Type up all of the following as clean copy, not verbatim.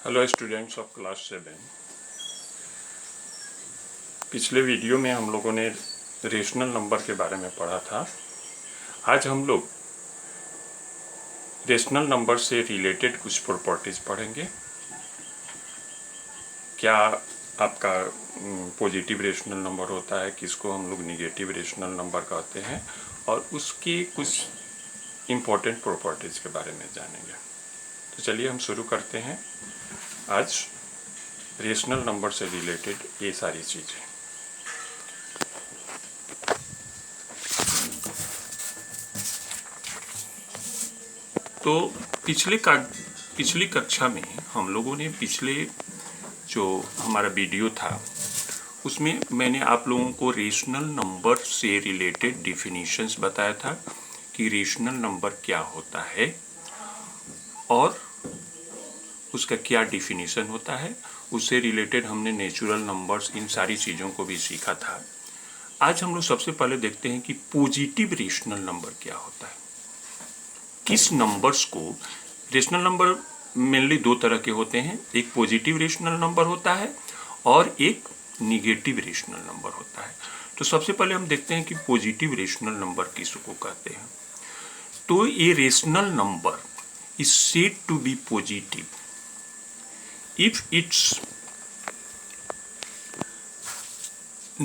Hello students of class 7। पिछले video में हम लोगों ने रेशनल नंबर के बारे में पढ़ा था। आज हम लोग रेशनल नंबर से रिलेटेड कुछ प्रॉपर्टीज पढ़ेंगे। क्या आपका पॉजिटिव रेशनल नंबर होता है, किसको हम लोग निगेटिव रेशनल नंबर कहते हैं, और उसकी कुछ इम्पोर्टेंट प्रॉपर्टीज के बारे में जानेंगे। तो चलिए हम शुरू करते हैं आज रेशनल नंबर से रिलेटेड ये सारी चीज़ें। तो पिछली कक्षा में हम लोगों ने पिछले जो हमारा वीडियो था उसमें मैंने आप लोगों को रेशनल नंबर से रिलेटेड डिफिनीशंस बताया था कि रेशनल नंबर क्या होता है और उसका क्या डिफिनीशन होता है। उससे रिलेटेड हमने नेचुरल नंबर्स, इन सारी चीज़ों को भी सीखा था। आज हम लोग सबसे पहले देखते हैं कि पॉजिटिव रेशनल नंबर क्या होता है। किस नंबर्स को, रेशनल नंबर मेनली दो तरह के होते हैं, एक पॉजिटिव रेशनल नंबर होता है और एक निगेटिव रेशनल नंबर होता है। तो सबसे पहले हम देखते हैं कि पॉजिटिव रेशनल नंबर किसको कहते हैं। तो ये rational number is said to be positive if its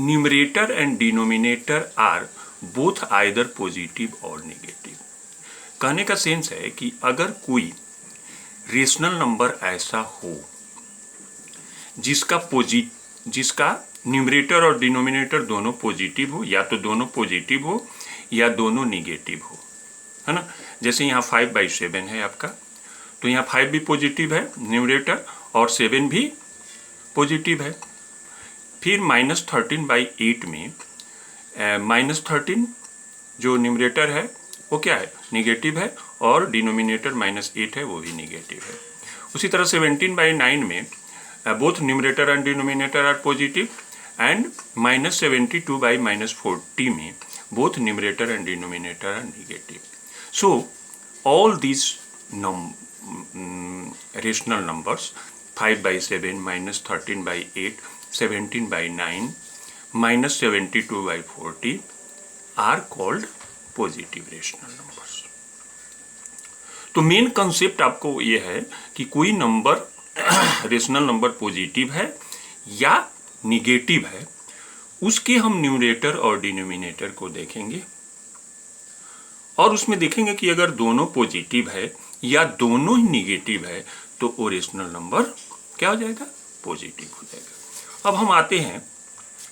numerator and denominator are both either positive or negative। कहने का सेंस है कि अगर कोई रेशनल नंबर ऐसा हो जिसका न्यूमरेटर और डिनोमिनेटर दोनों पॉजिटिव हो, या तो दोनों पॉजिटिव हो या दोनों निगेटिव हो, है ना। जैसे यहाँ 5/7 है आपका, तो यहाँ 5 भी पॉजिटिव है न्यूमरेटर और 7 भी पॉजिटिव है। फिर -13/8 में -13 जो न्यूमरेटर है वो क्या है, निगेटिव है, और डिनोमिनेटर -8 है वो भी निगेटिव है। उसी तरह 17/9 में both numerator and denominator are positive, and -72/-40 में both numerator and denominator are negative. So all this rational numbers 5/7, -13/8, 17/9, -72/40 are called positive rational numbers। तो मेन कंसेप्ट आपको ये है कि कोई नंबर रेशनल नंबर पॉजिटिव है या निगेटिव है, उसके हम न्यूमरेटर और डिनोमिनेटर को देखेंगे और उसमें देखेंगे कि अगर दोनों पॉजिटिव है या दोनों ही निगेटिव है तो वो रेशनल नंबर क्या हो जाएगा, पॉजिटिव हो जाएगा। अब हम आते हैं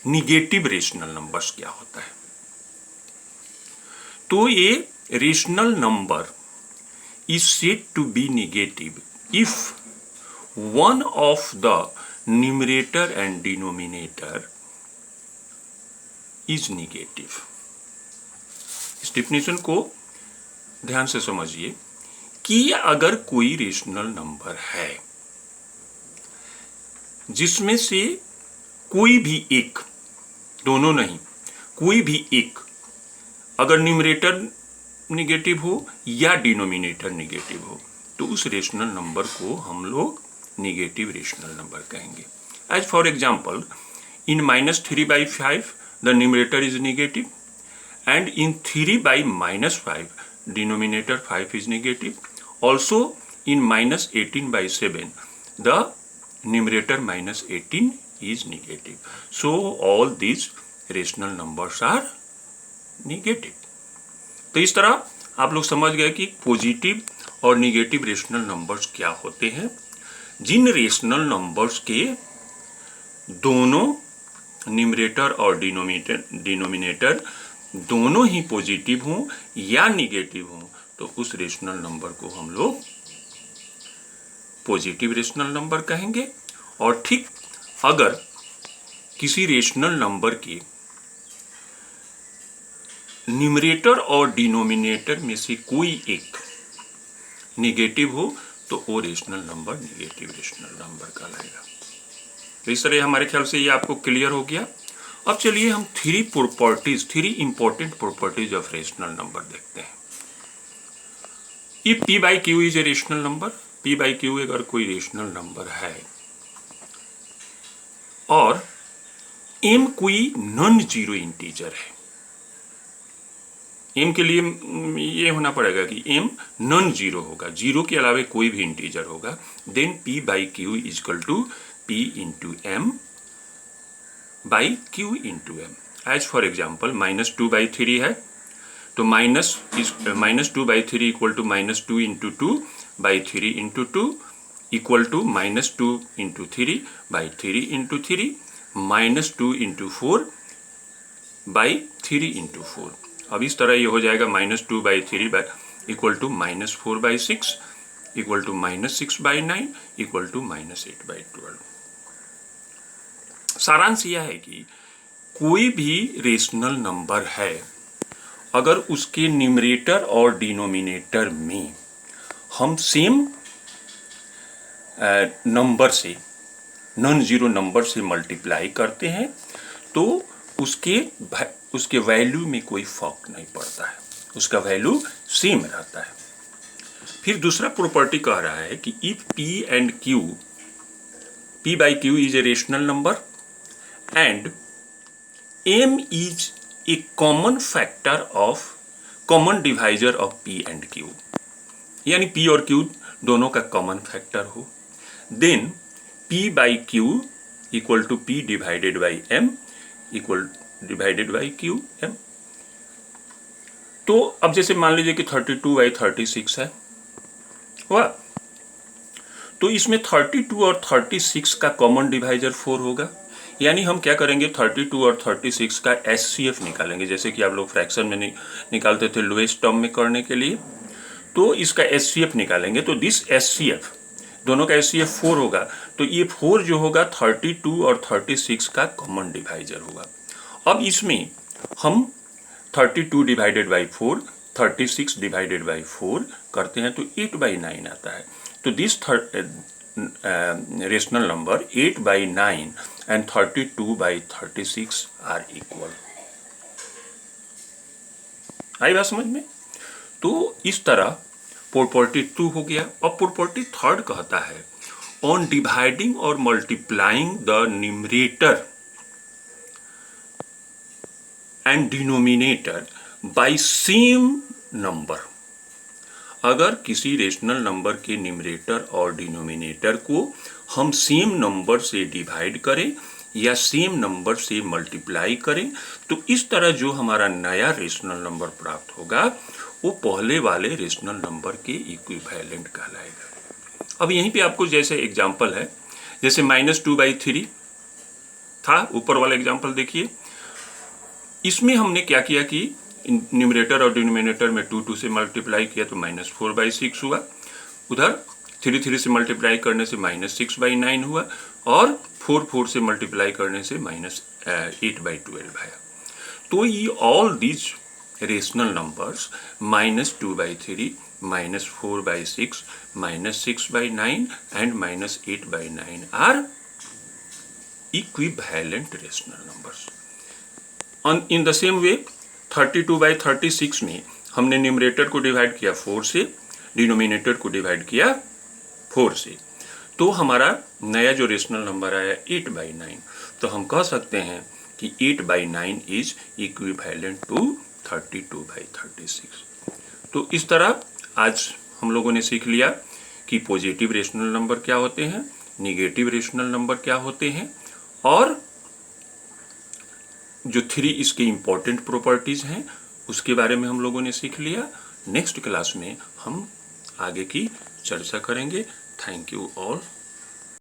निगेटिव रेशनल नंबर्स क्या होता है। तो ये rational number is said to be negative if one of the numerator and denominator is negative. इस डेफिनेशन को ध्यान से समझिए कि अगर कोई रेशनल नंबर है जिसमें से कोई भी एक, दोनों नहीं, कोई भी एक अगर न्यूमरेटर निगेटिव हो या डिनोमिनेटर निगेटिव हो, तो उस रेशनल नंबर को हम लोग निगेटिव रेशनल नंबर कहेंगे। As for example, in -3/5 the numerator is negative, and in 3/-5 denominator 5 is negative. Also in -18/7 the numerator -18 is negative. So all these rational numbers are negative। तो इस तरह आप लोग समझ गए कि पॉजिटिव और निगेटिव रेशनल नंबर्स क्या होते हैं। जिन रेशनल नंबर्स के दोनों न्यूमरेटर और डिनोमिनेटर दोनों ही पॉजिटिव हों या निगेटिव हों, तो उस रेशनल नंबर को हम लोग पॉजिटिव रेशनल नंबर कहेंगे। और ठीक अगर किसी रेशनल नंबर के न्यूमरेटर और डिनोमिनेटर में से कोई एक निगेटिव हो तो वो rational number negative rational number कहलाएगा। तो इस तरह हमारे ख्याल से ये आपको क्लियर हो गया। अब चलिए हम three important properties of rational number देखते हैं। If p/q is a rational number, p by q अगर कोई रेशनल नंबर है और m कोई नॉन जीरो इंटीजर है, m के लिए ये होना पड़ेगा कि m नॉन जीरो होगा, जीरो के अलावा कोई भी इंटीजर होगा, then p by q is equal to p into m by q into m. As for example -2/3 है तो -2/3 equal to -2 into 2/3 into 2 equal to -2 into 3/3 into 3 -2 into 4/3 into 4। अब इस तरह ये हो जाएगा -2/3 equal to -4/6 equal to -6/9 equal to -8/12। सारांश यह है कि कोई भी रेशनल नंबर है अगर उसके न्यूमरेटर और डिनोमिनेटर में हम सेम नंबर से, नॉन जीरो नंबर से मल्टीप्लाई करते हैं तो उसके वैल्यू में कोई फर्क नहीं पड़ता है, उसका वैल्यू सेम रहता है। फिर दूसरा प्रॉपर्टी कह रहा है कि if p and q, p by q is a rational number and m is a common divisor of p and q, यानी p और q दोनों का कॉमन फैक्टर हो, then p by q equal to p divided by m equal divided by q m। तो अब जैसे मान लीजिए कि 32/36 है वाह, तो इसमें 32 और 36 का कॉमन डिवाइजर 4 होगा, यानी हम क्या करेंगे 32 और 36 का SCF निकालेंगे, जैसे कि आप लोग फ्रैक्शन में निकालते थे लोएस्ट टर्म में करने के लिए, तो इसका SCF निकालेंगे। तो दिस SCF दोनों का SCF 4 होगा, तो ये 4 जो होगा 32 और 36 का कॉमन डिवाइजर होगा। अब इसमें हम 32 डिवाइडेड बाई 4, 36 डिवाइडेड बाई 4 करते हैं तो 8/9 आता है। तो this rational number 8/9 and 32/36 are equal. आई बात समझ में? तो इस तरह प्रॉपर्टी 2 हो गया। अब प्रॉपर्टी 3 कहता है ऑन डिवाइडिंग और multiplying the numerator and denominator by same number, अगर किसी रेशनल नंबर के न्यूमरेटर और डिनोमिनेटर को हम सेम नंबर से डिवाइड करें या सेम नंबर से मल्टीप्लाई करें तो इस तरह जो हमारा नया रेशनल नंबर प्राप्त होगा वो पहले वाले रेशनल नंबर के इक्विवेलेंट कहलाएगा। अब यहीं पे आपको जैसे एग्जांपल है, जैसे -2/3 था, ऊपर वाला एग्जांपल देखिए, इसमें हमने क्या किया कि न्यूमरेटर और डिनोमिनेटर में 2 से मल्टीप्लाई किया तो -4/6 हुआ, उधर 3 से मल्टीप्लाई करने से -6/9 हुआ और 4 से मल्टीप्लाई करने से -8/12 आया। तो ये all these rational numbers -2/3, -4/6, -6/9 and -8/9 are equivalent rational numbers. In the same way 32/36 में हमने न्यूमरेटर को डिवाइड किया 4 से, डिनोमिनेटर को डिवाइड किया 4 से, तो हमारा नया जो रेशनल नंबर आया 8/9। तो हम कह सकते हैं कि 8/9 इज इक्विवेलेंट टू 32/36। तो इस तरह आज हम लोगों ने सीख लिया कि पॉजिटिव रेशनल नंबर क्या होते हैं, निगेटिव रेशनल नंबर क्या होते हैं, और जो 3 इसके इम्पोर्टेंट प्रॉपर्टीज हैं उसके बारे में हम लोगों ने सीख लिया। नेक्स्ट क्लास में हम आगे की चर्चा करेंगे। Thank you all.